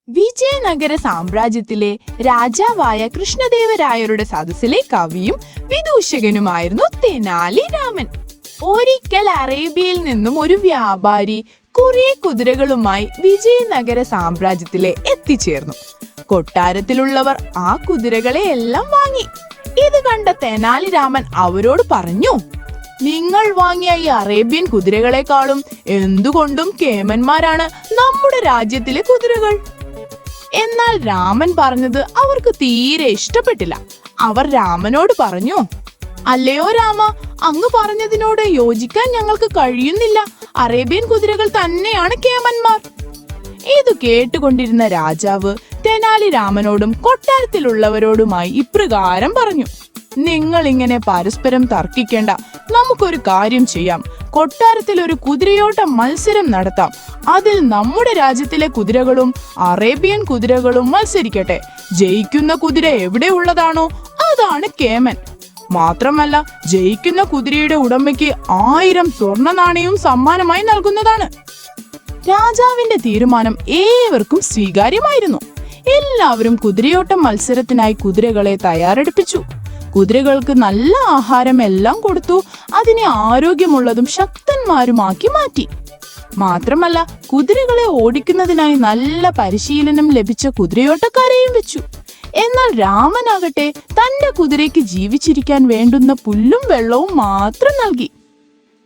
വിജയനഗര സാമ്രാജ്യത്തിലെ രാജാവായ കൃഷ്ണദേവരായരുടെ സദസ്സിലെ കവിയും വിദൂഷകനുമായിരുന്നു തെനാലി രാമൻ. ഒരിക്കൽ അറേബ്യയിൽ നിന്നും ഒരു വ്യാപാരി കുറെ കുതിരകളുമായി വിജയനഗര സാമ്രാജ്യത്തിലെ എത്തിച്ചേർന്നു. കൊട്ടാരത്തിലുള്ളവർ ആ കുതിരകളെ എല്ലാം വാങ്ങി. ഇത് കണ്ട തെനാലി രാമൻ അവരോട് പറഞ്ഞു, നിങ്ങൾ വാങ്ങിയ ഈ അറേബ്യൻ കുതിരകളെക്കാളും എന്തുകൊണ്ടും കേമന്മാരാണ് നമ്മുടെ രാജ്യത്തിലെ കുതിരകൾ. എന്നാൽ രാമൻ പറഞ്ഞത് അവർക്ക് തീരെ ഇഷ്ടപ്പെട്ടില്ല. അവർ രാമനോട് പറഞ്ഞു, അല്ലയോ രാമ, അങ്ങ് പറഞ്ഞതിനോട് യോജിക്കാൻ ഞങ്ങൾക്ക് കഴിയുന്നില്ല. അറേബ്യൻ കുതിരകൾ തന്നെയാണ് കേമന്മാർ. ഇത് കേട്ടുകൊണ്ടിരുന്ന രാജാവ് തെനാലി രാമനോടും കൊട്ടാരത്തിലുള്ളവരോടുമായി ഇപ്രകാരം പറഞ്ഞു, നിങ്ങൾ ഇങ്ങനെ പരസ്പരം തർക്കിക്കേണ്ട. നമുക്കൊരു കാര്യം ചെയ്യാം. കൊട്ടാരത്തിൽ ഒരു കുതിരയോട്ട മത്സരം നടത്താം. അതിൽ നമ്മുടെ രാജ്യത്തിലെ കുതിരകളും അറേബ്യൻ കുതിരകളും മത്സരിക്കട്ടെ. ജയിക്കുന്ന കുതിര എവിടെ ഉള്ളതാണോ അതാണ് കേമൻ. മാത്രമല്ല, ജയിക്കുന്ന കുതിരയുടെ ഉടമയ്ക്ക് 1000 സ്വർണ്ണ നാണയവും സമ്മാനമായി നൽകുന്നതാണ്. രാജാവിന്റെ തീരുമാനം ഏവർക്കും സ്വീകാര്യമായിരുന്നു. എല്ലാവരും കുതിരയോട്ടം മത്സരത്തിനായി കുതിരകളെ തയ്യാറെടുപ്പിച്ചു. കുതിരകൾക്ക് നല്ല ആഹാരം എല്ലാം കൊടുത്തു. അതിനെ ആരോഗ്യമുള്ളതും ശക്തന്മാരുമാക്കി മാറ്റി. മാത്രമല്ല, കുതിരകളെ ഓടിക്കുന്നതിനായി നല്ല പരിശീലനം ലഭിച്ച കുതിരയോട്ടക്കാരെയും വെച്ചു. എന്നാൽ രാമനാകട്ടെ തന്റെ കുതിരയ്ക്ക് ജീവിച്ചിരിക്കാൻ വേണ്ടുന്ന പുല്ലും വെള്ളവും മാത്രം നൽകി.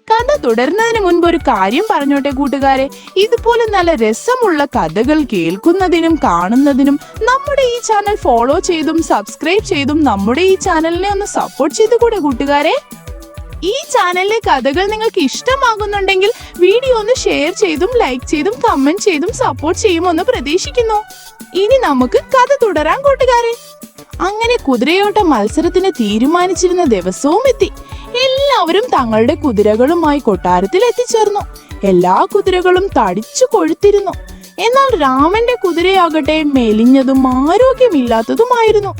കഥ തുടരുന്നതിന് മുൻപ് ഒരു കാര്യം പറഞ്ഞോട്ടെ കൂട്ടുകാരെ. ഇതുപോലെ നല്ല രസമുള്ള കഥകൾ കേൾക്കുന്നതിനും കാണുന്നതിനും നമ്മുടെ ഈ ചാനൽ ഫോളോ ചെയ്തും സബ്സ്ക്രൈബ് ചെയ്തും നമ്മുടെ ഈ ചാനലിനെ ഒന്ന് സപ്പോർട്ട് ചെയ്തുകൂടെ കൂട്ടുകാരെ. ഈ ചാനലിലെ കഥകൾ നിങ്ങൾക്ക് ഇഷ്ടമാകുന്നുണ്ടെങ്കിൽ വീഡിയോ ഒന്ന് ഷെയർ ചെയ്തും ലൈക്ക് ചെയ്തും കമന്റ് ചെയ്തും സപ്പോർട്ട് ചെയ്യുമെന്ന് പ്രതീക്ഷിക്കുന്നു. ഇനി നമുക്ക് കഥ തുടരാൻ കൂട്ടുകാരെ. അങ്ങനെ കുതിരയോട്ട മത്സരത്തിന് തീരുമാനിച്ചിരുന്ന ദിവസവും എത്തി. എല്ലാവരും തങ്ങളുടെ കുതിരകളുമായി കൊട്ടാരത്തിൽ എത്തിച്ചേർന്നു. എല്ലാ കുതിരകളും തടിച്ചു കൊഴുത്തിരുന്നു. എന്നാൽ രാമന്റെ കുതിരയാകട്ടെ മെലിഞ്ഞതും ആരോഗ്യമില്ലാത്തതുമായിരുന്നു.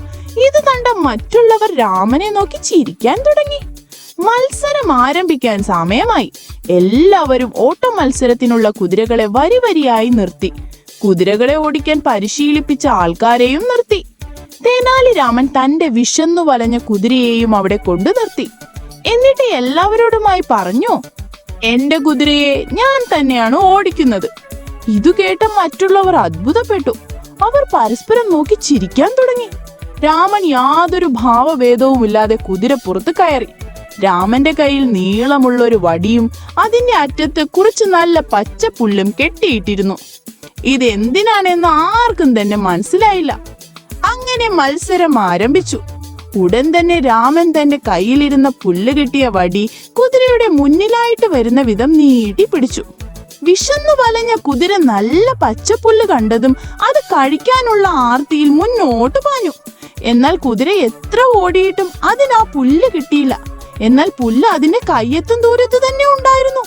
ഇത് കണ്ട മറ്റുള്ളവർ രാമനെ നോക്കി ചിരിക്കാൻ തുടങ്ങി. മത്സരം ആരംഭിക്കാൻ സമയമായി. എല്ലാവരും ഓട്ട മത്സരത്തിനുള്ള കുതിരകളെ വരിവരിയായി നിർത്തി. കുതിരകളെ ഓടിക്കാൻ പരിശീലിപ്പിച്ച ആൾക്കാരെയും നിർത്തി. തെനാലി രാമൻ തന്റെ വിശന്നു വലഞ്ഞ കുതിരയെയും അവിടെ കൊണ്ടു നിർത്തി. എന്നിട്ട് എല്ലാവരോടുമായി പറഞ്ഞു, എന്റെ കുതിരയെ ഞാൻ തന്നെയാണ് ഓടിക്കുന്നത്. ഇതു കേട്ട മറ്റുള്ളവർ അത്ഭുതപ്പെട്ടു. അവർ പരസ്പരം നോക്കി ചിരിക്കാൻ തുടങ്ങി. രാമൻ യാതൊരു ഭാവഭേദവുമില്ലാതെ കുതിര പുറത്ത് കയറി. രാമന്റെ കയ്യിൽ നീളമുള്ള ഒരു വടിയും അതിന്റെ അറ്റത്ത് കുറച്ച് നല്ല പച്ചപ്പുല്ലും കെട്ടിയിട്ടിരുന്നു. ഇതെന്തിനാണെന്ന് ആർക്കും തന്നെ മനസ്സിലായില്ല. അങ്ങനെ മത്സരം ആരംഭിച്ചു. ഉടൻ തന്നെ രാമൻ തന്റെ കയ്യിലിരുന്ന പുല്ല് കെട്ടിയ വടി കുതിരയുടെ മുന്നിലായിട്ട് വരുന്ന വിധം നീട്ടി പിടിച്ചു. വിശന്നു വലഞ്ഞ കുതിര നല്ല പച്ചപ്പുല്ല് കണ്ടതും അത് കഴിക്കാനുള്ള ആർത്തിയിൽ മുന്നോട്ട് പാഞ്ഞു. എന്നാൽ കുതിര എത്ര ഓടിയിട്ടും അതിന് ആ പുല്ല് കിട്ടിയില്ല. എന്നാൽ പുല്ല് അതിന്റെ കയ്യെത്തും ദൂരത്ത് തന്നെ ഉണ്ടായിരുന്നു.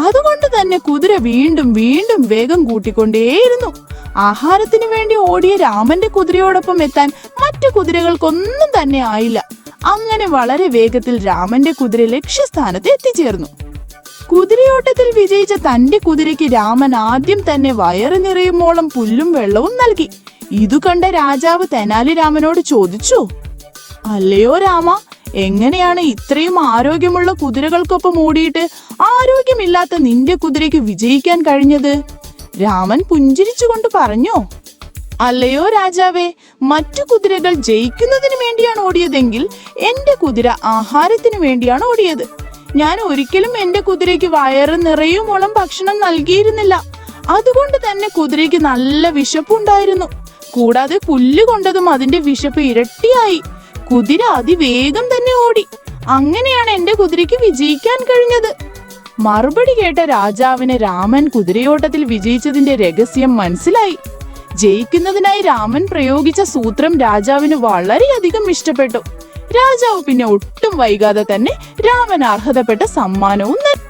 അതുകൊണ്ട് തന്നെ കുതിര വീണ്ടും വീണ്ടും വേഗം കൂട്ടിക്കൊണ്ടേയിരുന്നു. ആഹാരത്തിന് വേണ്ടി ഓടിയ രാമന്റെ കുതിരയോടൊപ്പം എത്താൻ മറ്റു കുതിരകൾക്കൊന്നും തന്നെ ആയില്ല. അങ്ങനെ വളരെ വേഗത്തിൽ രാമന്റെ കുതിര ലക്ഷ്യസ്ഥാനത്ത് എത്തിച്ചേർന്നു. കുതിരയോട്ടത്തിൽ വിജയിച്ച തന്റെ കുതിരയ്ക്ക് രാമൻ ആദ്യം തന്നെ വയറ് നിറയുമോളം പുല്ലും വെള്ളവും നൽകി. ഇതു കണ്ട രാജാവ് തെനാലി രാമനോട് ചോദിച്ചു, അല്ലയോ രാമ, എങ്ങനെയാണ് ഇത്രയും ആരോഗ്യമുള്ള കുതിരകൾക്കൊപ്പം ഓടിയിട്ട് ആരോഗ്യമില്ലാത്ത നിന്റെ കുതിരയ്ക്ക് വിജയിക്കാൻ കഴിഞ്ഞത്? രാമൻ പുഞ്ചിരിച്ചുകൊണ്ട് പറഞ്ഞു, അല്ലയോ രാജാവേ, മറ്റു കുതിരകൾ ജയിക്കുന്നതിന് വേണ്ടിയാണ് ഓടിയതെങ്കിൽ എന്റെ കുതിര ആഹാരത്തിന് വേണ്ടിയാണ് ഓടിയത്. ഞാൻ ഒരിക്കലും എന്റെ കുതിരയ്ക്ക് വയറ് നിറയുമോളം ഭക്ഷണം നൽകിയിരുന്നില്ല. അതുകൊണ്ട് തന്നെ കുതിരയ്ക്ക് നല്ല വിശപ്പുണ്ടായിരുന്നു. കൂടാതെ പുല്ല് കൊണ്ടതും അതിന്റെ വിശപ്പ് ഇരട്ടിയായി. കുതിര അതിവേഗം തന്നെ ഓടി. അങ്ങനെയാണ് എന്റെ കുതിരയ്ക്ക് വിജയിക്കാൻ കഴിഞ്ഞത്. മറുപടി കേട്ട രാജാവിന് രാമൻ കുതിരയോട്ടത്തിൽ വിജയിച്ചതിന്റെ രഹസ്യം മനസ്സിലായി. ജയിക്കുന്നതിനായി രാമൻ പ്രയോഗിച്ച സൂത്രം രാജാവിന് വളരെയധികം ഇഷ്ടപ്പെട്ടു. രാജാവ് പിന്നെ ഒട്ടും വൈകാതെ തന്നെ രാമൻ അർഹതപ്പെട്ട സമ്മാനവും നൽകി.